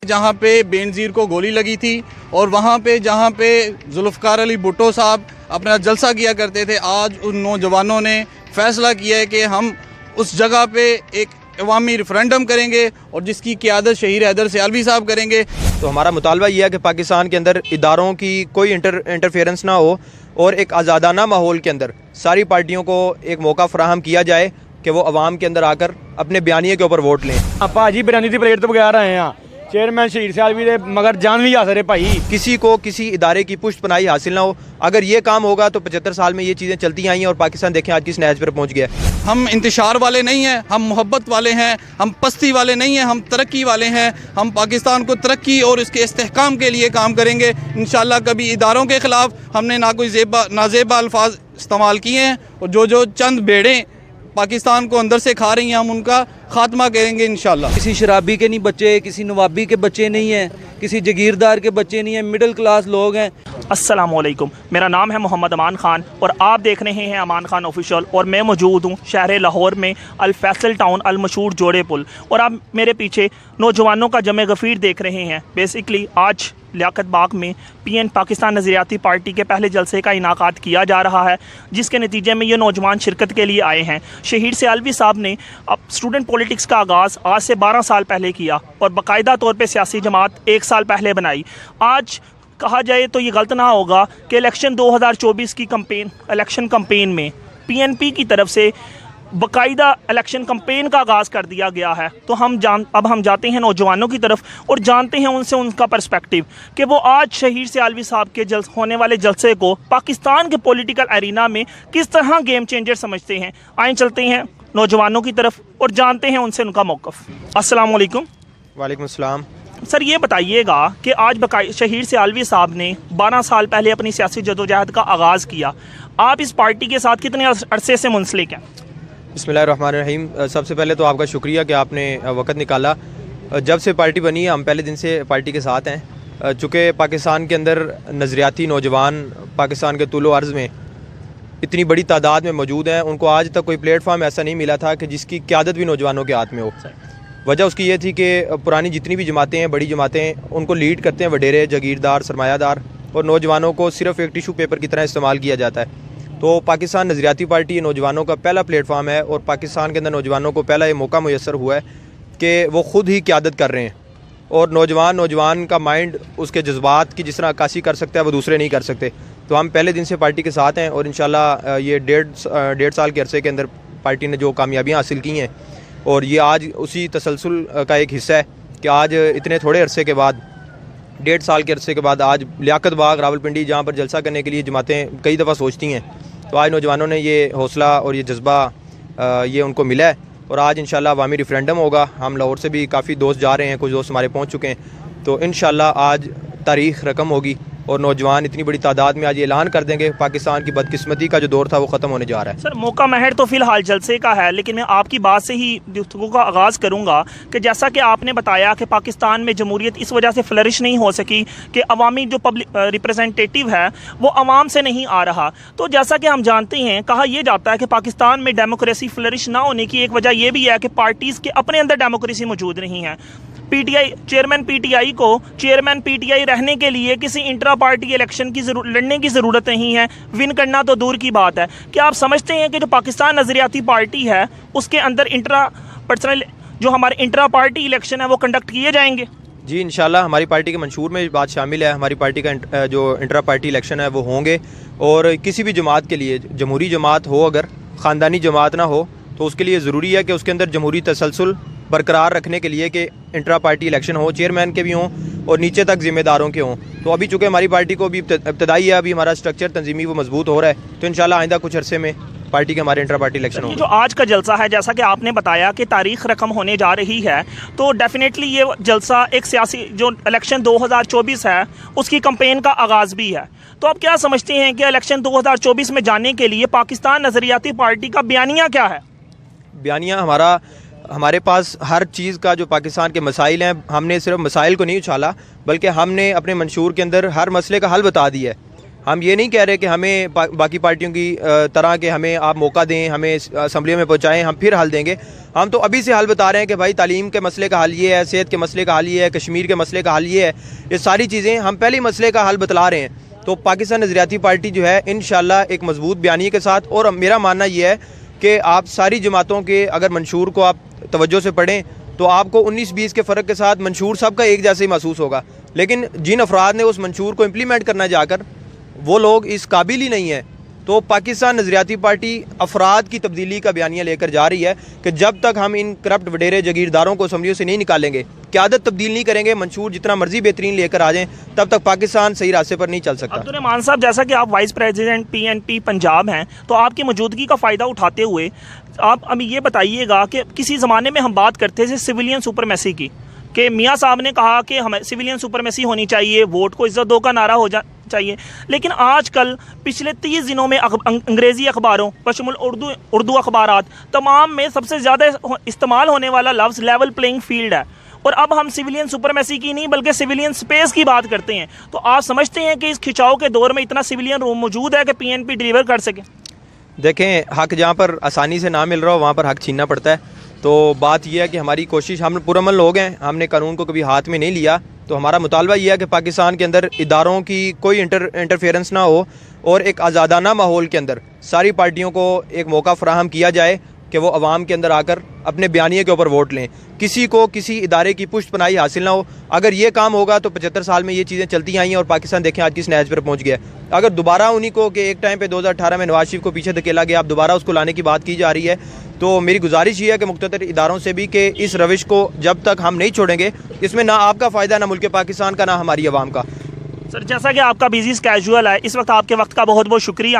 جہاں پہ بینظیر کو گولی لگی تھی، اور وہاں پہ جہاں پہ ذوالفقار علی بھٹو صاحب اپنا جلسہ کیا کرتے تھے، آج ان نوجوانوں نے فیصلہ کیا ہے کہ ہم اس جگہ پہ ایک عوامی ریفرینڈم کریں گے، اور جس کی قیادت شہید حیدر سیالوی صاحب کریں گے۔ تو ہمارا مطالبہ یہ ہے کہ پاکستان کے اندر اداروں کی کوئی انٹرفیئرنس نہ ہو، اور ایک آزادانہ ماحول کے اندر ساری پارٹیوں کو ایک موقع فراہم کیا جائے کہ وہ عوام کے اندر آ کر اپنے بیانیے کے اوپر ووٹ لیں۔ ਭਾਜੀ ਬਿਰਿਆਨੀ ਦੀ ਪਲੇਟ ਤੋਂ ਬਗੈਰ ਆਏ ਆ چیئرمین شہید سیالوی دے مگر جان بھی حاضر ہے بھائی۔ کسی کو کسی ادارے کی پشت پناہی حاصل نہ ہو، اگر یہ کام ہوگا تو 75 سال میں یہ چیزیں چلتی آئی ہیں، اور پاکستان دیکھیں آج کس نہج پر پہنچ گیا۔ ہم انتشار والے نہیں ہیں، ہم محبت والے ہیں، ہم پستی والے نہیں ہیں، ہم ترقی والے ہیں۔ ہم پاکستان کو ترقی اور اس کے استحکام کے لیے کام کریں گے انشاءاللہ۔ کبھی اداروں کے خلاف ہم نے نہ کوئی نازیبا الفاظ استعمال کیے ہیں، اور جو چند بھیڑیں پاکستان کو اندر سے کھا رہی ہیں ہم ان کا خاتمہ کریں گے انشاءاللہ۔ کسی شرابی کے نہیں بچے، کسی نوابی کے بچے نہیں ہیں، کسی جگیردار کے بچے نہیں ہیں، مڈل کلاس لوگ ہیں۔ السلام علیکم، میرا نام ہے محمد امان خان، اور آپ دیکھ رہے ہیں امان خان آفیشیل، اور میں موجود ہوں شہر لاہور میں الفیصل ٹاؤن المشہور جوڑے پل، اور آپ میرے پیچھے نوجوانوں کا جمع غفیر دیکھ رہے ہیں۔ بیسکلی آج لیاقت باغ میں پاکستان نظریاتی پارٹی کے پہلے جلسے کا انعقاد کیا جا رہا ہے، جس کے نتیجے میں یہ نوجوان شرکت کے لیے آئے ہیں۔ شہید سیالوی صاحب نے اسٹوڈنٹ پولیٹکس کا آغاز آج سے 12 سال پہلے کیا، اور باقاعدہ طور پہ سیاسی جماعت 1 سال پہلے بنائی۔ آج کہا جائے تو یہ غلط نہ ہوگا کہ الیکشن 2024 کی الیکشن کمپین میں PNP کی طرف سے باقاعدہ الیکشن کمپین کا آغاز کر دیا گیا ہے۔ تو اب ہم جاتے ہیں نوجوانوں کی طرف اور جانتے ہیں ان سے ان کا پرسپیکٹیو کہ وہ آج شہید سیالوی صاحب کے ہونے والے جلسے کو پاکستان کے پولیٹیکل ایرینا میں کس طرح گیم چینجر سمجھتے ہیں۔ آئیں چلتے ہیں نوجوانوں کی طرف اور جانتے ہیں ان سے ان کا موقف۔ السلام علیکم۔ وعلیکم السلام۔ سر یہ بتائیے گا کہ آج شہید سیالوی صاحب نے 12 سال پہلے اپنی سیاسی جدوجہد کا آغاز کیا، آپ اس پارٹی کے ساتھ کتنے عرصے سے منسلک ہیں؟ بسم اللہ الرحمن الرحیم۔ سب سے پہلے تو آپ کا شکریہ کہ آپ نے وقت نکالا۔ جب سے پارٹی بنی ہے ہم پہلے دن سے پارٹی کے ساتھ ہیں، چونکہ پاکستان کے اندر نظریاتی نوجوان پاکستان کے طول و عرض میں اتنی بڑی تعداد میں موجود ہیں، ان کو آج تک کوئی پلیٹ فارم ایسا نہیں ملا تھا کہ جس کی قیادت بھی نوجوانوں کے ہاتھ میں ہو۔ وجہ اس کی یہ تھی کہ پرانی جتنی بھی جماعتیں ہیں، بڑی جماعتیں، ان کو لیڈ کرتے ہیں وڈیرے، جگیردار، سرمایہ دار، اور نوجوانوں کو صرف ایک ٹیشو پیپر کی طرح استعمال کیا جاتا ہے۔ تو پاکستان نظریاتی پارٹی نوجوانوں کا پہلا پلیٹ فارم ہے، اور پاکستان کے اندر نوجوانوں کو پہلا یہ موقع میسر ہوا ہے کہ وہ خود ہی قیادت کر رہے ہیں، اور نوجوان کا مائنڈ اس کے جذبات کی جس طرح عکاسی کر سکتا ہے وہ دوسرے نہیں کر سکتے۔ تو ہم پہلے دن سے پارٹی کے ساتھ ہیں، اور انشاءاللہ یہ 1.5 سال کے عرصے کے اندر پارٹی نے جو کامیابیاں حاصل کی ہیں، اور یہ آج اسی تسلسل کا ایک حصہ ہے کہ آج اتنے تھوڑے عرصے کے بعد، 1.5 سال کے عرصے کے بعد، آج لیاقت باغ راولپنڈی جہاں پر جلسہ کرنے کے لیے جماعتیں کئی دفعہ سوچتی ہیں، تو آج نوجوانوں نے یہ حوصلہ اور یہ جذبہ یہ ان کو ملا ہے، اور آج انشاءاللہ عوامی ریفرینڈم ہوگا۔ ہم لاہور سے بھی کافی دوست جا رہے ہیں، کچھ دوست ہمارے پہنچ چکے ہیں، تو انشاءاللہ آج تاریخ رقم ہوگی، اور نوجوان اتنی بڑی تعداد میں آج یہ اعلان کر دیں گے پاکستان کی بدقسمتی کا جو دور تھا وہ ختم ہونے جا رہا ہے۔ سر موقع مہر تو فی الحال جلسے کا ہے، لیکن میں آپ کی بات سے ہی گفتگو کا آغاز کروں گا کہ جیسا کہ آپ نے بتایا کہ پاکستان میں جمہوریت اس وجہ سے فلرش نہیں ہو سکی کہ عوامی جو پبلک ریپرزینٹیٹیو ہے وہ عوام سے نہیں آ رہا۔ تو جیسا کہ ہم جانتے ہیں، کہا یہ جاتا ہے کہ پاکستان میں ڈیموکریسی فلرش نہ ہونے کی ایک وجہ یہ بھی ہے کہ پارٹیز کے اپنے اندر ڈیموکریسی موجود نہیں ہے۔ چیئرمین پی ٹی آئی کو چیئرمین پی ٹی آئی رہنے کے لیے کسی انٹرا پارٹی الیکشن کی لڑنے کی ضرورت نہیں ہے، ون کرنا تو دور کی بات ہے۔ کیا آپ سمجھتے ہیں کہ جو پاکستان نظریاتی پارٹی ہے اس کے اندر جو ہمارے انٹرا پارٹی الیکشن ہے وہ کنڈکٹ کیے جائیں گے؟ جی انشاءاللہ ہماری پارٹی کے منشور میں بات شامل ہے، ہماری پارٹی کا جو انٹرا پارٹی الیکشن ہے وہ ہوں گے، اور کسی بھی جماعت کے لیے، جمہوری جماعت ہو اگر خاندانی جماعت نہ ہو، تو اس کے لیے ضروری ہے کہ اس کے اندر جمہوری تسلسل برقرار رکھنے کے لیے کہ انٹرا پارٹی الیکشن ہو، چیئرمین کے بھی ہوں اور نیچے تک ذمہ داروں کے ہوں۔ تو ابھی چونکہ ہماری پارٹی کو بھی ابتدائی ہے، ابھی ہمارا اسٹرکچر تنظیمی وہ مضبوط ہو رہا ہے، تو انشاءاللہ آئندہ کچھ عرصے میں پارٹی کے ہمارے انٹرا پارٹی الیکشن ہوں۔ جو آج کا جلسہ ہے، جیسا کہ آپ نے بتایا کہ تاریخ رقم ہونے جا رہی ہے، تو ڈیفینیٹلی یہ جلسہ ایک سیاسی جو الیکشن 2024 ہے اس کی کمپین کا آغاز بھی ہے۔ تو آپ کیا سمجھتے ہیں کہ الیکشن 2024 میں جانے کے لیے پاکستان نظریاتی پارٹی کا بیانیہ کیا ہے؟ بیانیہ ہمارے پاس ہر چیز کا جو پاکستان کے مسائل ہیں، ہم نے صرف مسائل کو نہیں اچھالا، بلکہ ہم نے اپنے منشور کے اندر ہر مسئلے کا حل بتا دیا ہے۔ ہم یہ نہیں کہہ رہے کہ ہمیں باقی پارٹیوں کی طرح کہ ہمیں آپ موقع دیں، ہمیں اسمبلیوں میں پہنچائیں، ہم پھر حل دیں گے. ہم تو ابھی سے حل بتا رہے ہیں کہ بھائی تعلیم کے مسئلے کا حل یہ ہے، صحت کے مسئلے کا حل یہ ہے، کشمیر کے مسئلے کا حل یہ ہے. یہ ساری چیزیں ہم پہلے مسئلے کا حل بتلا رہے ہیں. تو پاکستان نظریاتی پارٹی جو ہے انشاءاللہ ایک مضبوط بیانیے کے ساتھ، اور میرا ماننا یہ ہے کہ آپ ساری جماعتوں کے اگر منشور کو آپ توجہ سے پڑھیں تو آپ کو 19-20 کے فرق کے ساتھ منشور سب کا ایک جیسے ہی محسوس ہوگا. لیکن جن افراد نے اس منشور کو امپلیمنٹ کرنا جا کر وہ لوگ اس قابل ہی نہیں ہیں. تو پاکستان نظریاتی پارٹی افراد کی تبدیلی کا بیانیہ لے کر جا رہی ہے کہ جب تک ہم ان کرپٹ وڈیرے جگیرداروں کو اسمبلیوں سے نہیں نکالیں گے، قیادت تبدیل نہیں کریں گے، منشور جتنا مرضی بہترین لے کر آ جائیں، تب تک پاکستان صحیح راستے پر نہیں چل سکتا. عبدالرحمان صاحب، جیسا کہ آپ وائس پریزیڈنٹ PNP پنجاب ہیں، تو آپ کی موجودگی کا فائدہ اٹھاتے ہوئے آپ ابھی یہ بتائیے گا کہ کسی زمانے میں ہم بات کرتے تھے سویلین سپرمیسی کی، کہ میاں صاحب نے کہا کہ ہمیں سویلین سپرمیسی ہونی چاہیے، ووٹ کو عزت دو کا نعرہ ہو چاہیے. لیکن آج کل پچھلے 30 دنوں میں انگریزی اخباروں بشمول اردو اخبارات تمام میں سب سے زیادہ استعمال ہونے والا لفظ لیول پلینگ فیلڈ ہے. اور اب ہم سویلین سپرمیسی کی نہیں بلکہ سویلین سپیس کی بات کرتے ہیں. تو آپ سمجھتے ہیں کہ اس کھچاؤ کے دور میں اتنا سویلین روم موجود ہے کہ PNP ڈیلیور کر سکے؟ دیکھیں، حق جہاں پر آسانی سے نہ مل رہا ہو وہاں پر حق چھیننا پڑتا ہے. تو بات یہ ہے کہ ہماری کوشش، ہم پرامن لوگ ہیں، ہم نے قانون کو کبھی ہاتھ میں نہیں لیا. تو ہمارا مطالبہ یہ ہے کہ پاکستان کے اندر اداروں کی کوئی انٹرفیئرنس نہ ہو، اور ایک آزادانہ ماحول کے اندر ساری پارٹیوں کو ایک موقع فراہم کیا جائے کہ وہ عوام کے اندر آ کر اپنے بیانیے کے اوپر ووٹ لیں. کسی کو کسی ادارے کی پشت پناہی حاصل نہ ہو. اگر یہ کام ہوگا تو 75 سال میں یہ چیزیں چلتی آئی ہیں اور پاکستان دیکھیں آج کس نہج پر پہنچ گیا. اگر دوبارہ انہی کو کہ ایک ٹائم پہ 2018 میں نواز شریف کو پیچھے دھکیلا گیا، اب دوبارہ اس کو لانے کی بات کی جا رہی ہے، تو میری گزارش یہ ہے کہ مقتدر اداروں سے بھی کہ اس روش کو جب تک ہم نہیں چھوڑیں گے، اس میں نہ آپ کا فائدہ، نہ ملک پاکستان کا، نہ ہماری عوام کا. سر، جیسا کہ آپ کا بیزی اسکیجول ہے اس وقت، آپ کے وقت کا بہت بہت شکریہ.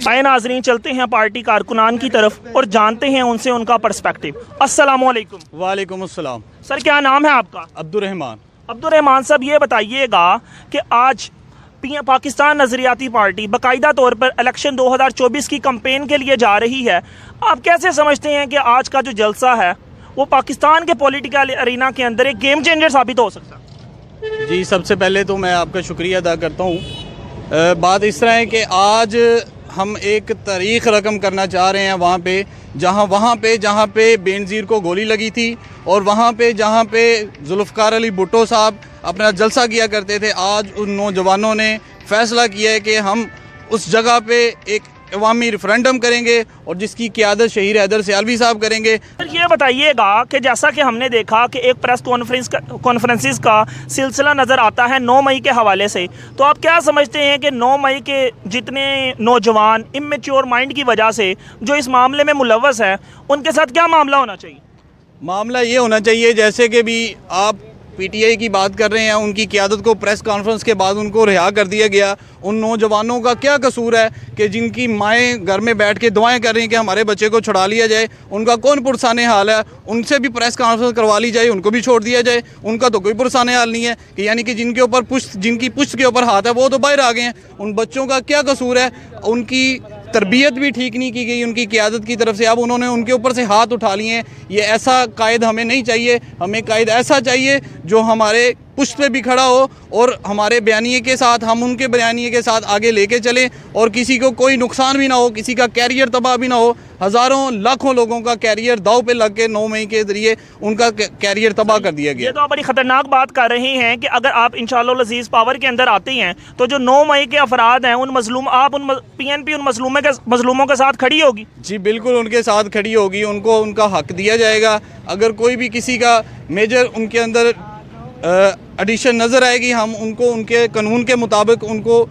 آئے ناظرین، چلتے ہیں پارٹی کارکنان کی طرف اور جانتے ہیں ان سے ان کا پرسپیکٹو. السلام علیکم. وعلیکم السلام. سر، کیا نام ہے آپ کا؟ عبدالرحمان. عبدالرحمان صاحب، یہ بتائیے گا کہ آج پاکستان نظریاتی پارٹی باقاعدہ طور پر الیکشن 2024 کی کمپین کے لیے جا رہی ہے. آپ کیسے سمجھتے ہیں کہ آج کا جو جلسہ ہے وہ پاکستان کے پولیٹیکل ارینا کے اندر ایک گیم چینجر ثابت ہو سکتا ہے؟ جی، سب سے پہلے تو میں آپ کا شکریہ ادا کرتا ہوں. بات اس طرح ہے کہ آج ہم ایک تاریخ رقم کرنا چاہ رہے ہیں وہاں پہ جہاں پہ بینظیر کو گولی لگی تھی، اور وہاں پہ جہاں پہ ذوالفقار علی بھٹو صاحب اپنا جلسہ کیا کرتے تھے. آج ان نوجوانوں نے فیصلہ کیا ہے کہ ہم اس جگہ پہ ایک عوامی ریفرینڈم کریں گے، اور جس کی قیادت شہید حیدر سیالوی صاحب کریں گے. یہ بتائیے گا کہ جیسا کہ ہم نے دیکھا کہ ایک پریس کانفرنسز کا سلسلہ نظر آتا ہے 9 مئی کے حوالے سے، تو آپ کیا سمجھتے ہیں کہ 9 مئی کے جتنے نوجوان امیچور مائنڈ کی وجہ سے جو اس معاملے میں ملوث ہے، ان کے ساتھ کیا معاملہ ہونا چاہیے؟ معاملہ یہ ہونا چاہیے جیسے کہ بھی آپ PTI کی بات کر رہے ہیں، ان کی قیادت کو پریس کانفرنس کے بعد ان کو رہا کر دیا گیا. ان نوجوانوں کا کیا قصور ہے کہ جن کی مائیں گھر میں بیٹھ کے دعائیں کر رہی ہیں کہ ہمارے بچے کو چھڑا لیا جائے؟ ان کا کون پرسان حال ہے؟ ان سے بھی پریس کانفرنس کروا لی جائے، ان کو بھی چھوڑ دیا جائے. ان کا تو کوئی پرسان حال نہیں ہے کہ یعنی کہ جن کی پشت کے اوپر ہاتھ ہے وہ تو باہر آ گئے ہیں. ان بچوں کا کیا قصور ہے؟ ان کی تربیت بھی ٹھیک نہیں کی گئی ان کی قیادت کی طرف سے. اب انہوں نے ان کے اوپر سے ہاتھ اٹھا لیے ہیں. یہ ایسا قائد ہمیں نہیں چاہیے. ہمیں قائد ایسا چاہیے جو ہمارے پشت پہ بھی کھڑا ہو اور ہمارے بیانیے کے ساتھ، ہم ان کے بیانیے کے ساتھ آگے لے کے چلیں، اور کسی کو کوئی نقصان بھی نہ ہو، کسی کا کیریئر تباہ بھی نہ ہو. ہزاروں لاکھوں لوگوں کا کیریئر داؤ پہ لگ کے 9 مئی کے ذریعے ان کا کیریئر تباہ کر دیا گیا. یہ تو آپ بڑی خطرناک بات کر رہے ہیں کہ اگر آپ انشاءاللہ العزیز پاور کے اندر آتے ہیں تو جو 9 مئی کے افراد ہیں، آپ PNP ان مظلوموں کے ساتھ کھڑی ہوگی. جی بالکل، ان کے ساتھ کھڑی ہوگی. ان کو ان کا حق دیا جائے گا. اگر کوئی بھی کسی کا میجر ان کے اندر ایڈیشن نظر آئے گی، ہم ان کو ان کے قانون کے مطابق ان کو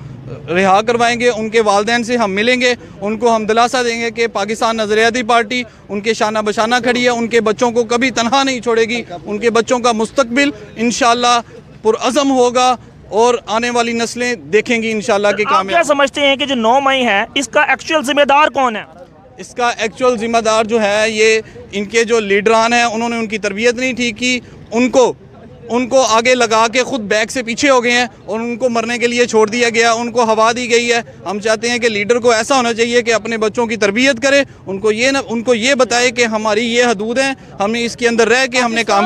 رہا کروائیں گے. ان کے والدین سے ہم ملیں گے، ان کو ہم دلاسا دیں گے کہ پاکستان نظریاتی پارٹی ان کے شانہ بشانہ کھڑی ہے، ان کے بچوں کو کبھی تنہا نہیں چھوڑے گی. ان کے بچوں کا مستقبل انشاءاللہ پرعزم ہوگا اور آنے والی نسلیں دیکھیں گی انشاءاللہ کہ آپ کیا سمجھتے ہیں کہ جو 9 مئی ہے اس کا ایکچوئل ذمہ دار کون ہے؟ اس کا ایکچوئل ذمہ دار جو ہے یہ ان کے جو لیڈران ہیں، انہوں نے ان کی تربیت نہیں ٹھیک کی. ان کو آگے لگا کے خود بیک سے پیچھے ہو گئے ہیں اور ان کو مرنے کے لیے چھوڑ دیا گیا، ان کو ہوا دی گئی ہے. ہم چاہتے ہیں کہ لیڈر کو ایسا ہونا چاہیے کہ اپنے بچوں کی تربیت کرے، ان کو یہ بتائے کہ ہماری یہ حدود ہیں، ہم نے اس کے اندر رہ کے ہم نے کام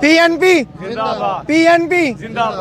PNP PNP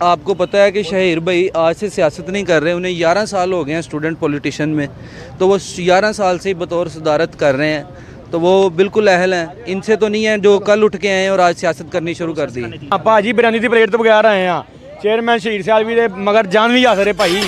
آپ کو پتہ ہے کہ شہیر بھائی آج سے سیاست نہیں کر رہے, انہیں 11 سال ہو گئے ہیں اسٹوڈنٹ پولیٹیشین میں, تو وہ 11 سال سے بطور صدارت کر رہے ہیں, تو وہ بالکل اہل ہیں. ان سے تو نہیں ہیں جو کل اٹھ کے آئے ہیں اور آج سیاست کرنی شروع کر دی. ਭਾਜੀ ਬਿਰਿਆਨੀ ਦੀ ਪਲੇਟ ਤੋਂ ਬਗੈਰ ਆਏ ਆ ਚੇਅਰਮੈਨ ਸ਼ਹੀਦ ਸਿਆਲਵੀ ਦੇ ਮਗਰ ਜਾਨ ਵੀ ਆ ਸਰੇ ਭਾਈ.